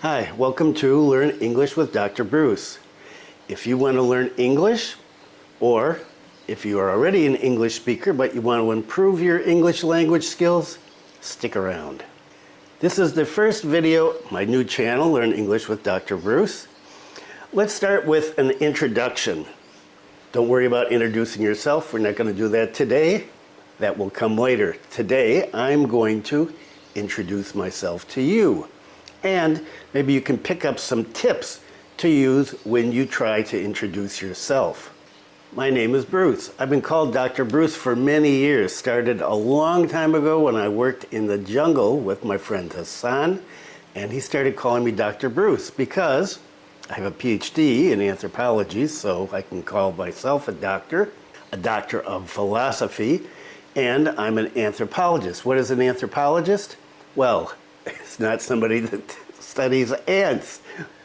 Hi, welcome to Learn English with Dr. Bruce. If you want to learn English, or if you are already an English speaker but you want to improve your English language skills, stick around. This is the first video, my new channel, Learn English with Dr. Bruce. Let's start with an introduction. Don't worry about introducing yourself. We're not going to do that today. That will come later. Today, I'm going to introduce myself to you. And maybe you can pick up some tips to use when you try to introduce yourself. My name is Bruce. I've been called Dr. Bruce for many years. Started a long time ago when I worked in the jungle with my friend Hassan, and he started calling me Dr. Bruce because I have a PhD in anthropology, so I can call myself a doctor of philosophy, and I'm an anthropologist. What is an anthropologist? Well, it's not somebody that studies ants.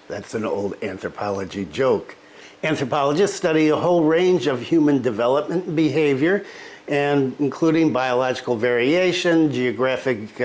That's an old anthropology joke. Anthropologists study a whole range of human development and behavior, and including biological variation, geographic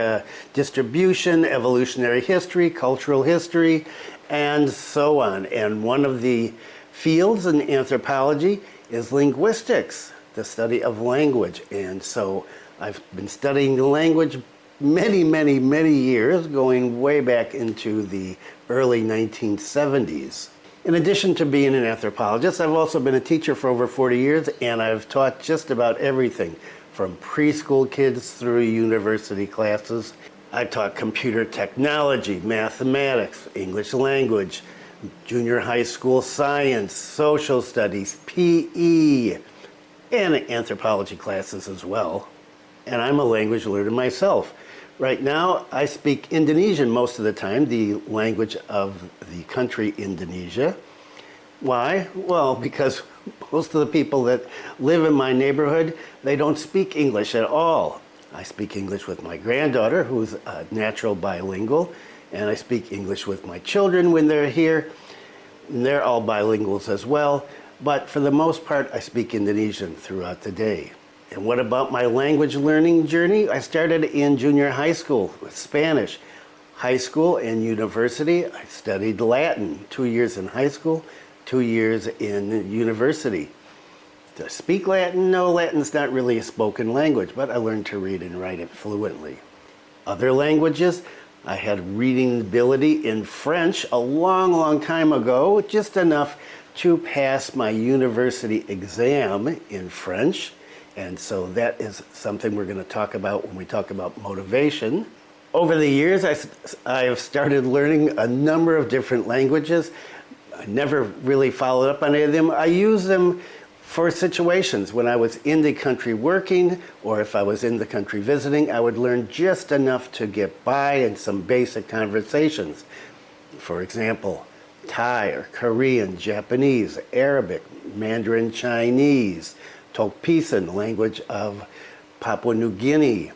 distribution, evolutionary history, cultural history, and so on. And one of the fields in anthropology is linguistics, the study of language. And so I've been studying the language many years, going way back into the early 1970s. In addition to being an anthropologist, I've also been a teacher for over 40 years, and I've taught just about everything from preschool kids through university classes. I taught computer technology, mathematics, English language, junior high school science, social studies, PE, and anthropology classes as well. And I'm a language learner myself. Right now, I speak Indonesian most of the time, the language of the country Indonesia. Why? Well, because most of the people that live in my neighborhood, they don't speak English at all. I speak English with my granddaughter, who's a natural bilingual, and I speak English with my children when they're here. And they're all bilinguals as well, but for the most part, I speak Indonesian throughout the day. And what about my language learning journey? I started in junior high school with Spanish. High school and university, I studied Latin. 2 years in high school, 2 years in university. To speak Latin? No, Latin's not really a spoken language, but I learned to read and write it fluently. Other languages, I had reading ability in French a long time ago, just enough to pass my university exam in French. And so that is something we're going to talk about when we talk about motivation. Over the years, I have started learning a number of different languages. I never really followed up on any of them. I use them for situations. When I was in the country working, or if I was in the country visiting, I would learn just enough to get by in some basic conversations. For example, Thai or Korean, Japanese, Arabic, Mandarin Chinese, Tokpisan, language of Papua New Guinea,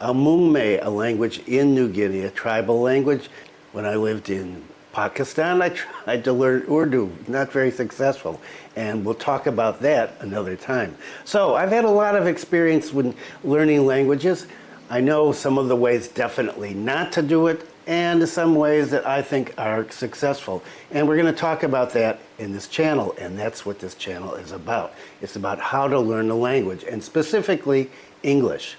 Amungme, a language in New Guinea, a tribal language. When I lived in Pakistan, I tried to learn Urdu, not very successful, and we'll talk about that another time. So I've had a lot of experience with learning languages. I know some of the ways definitely not to do it, and some ways that I think are successful. And we're going to talk about that in this channel, and that's what this channel is about. It's about how to learn the language, and specifically English.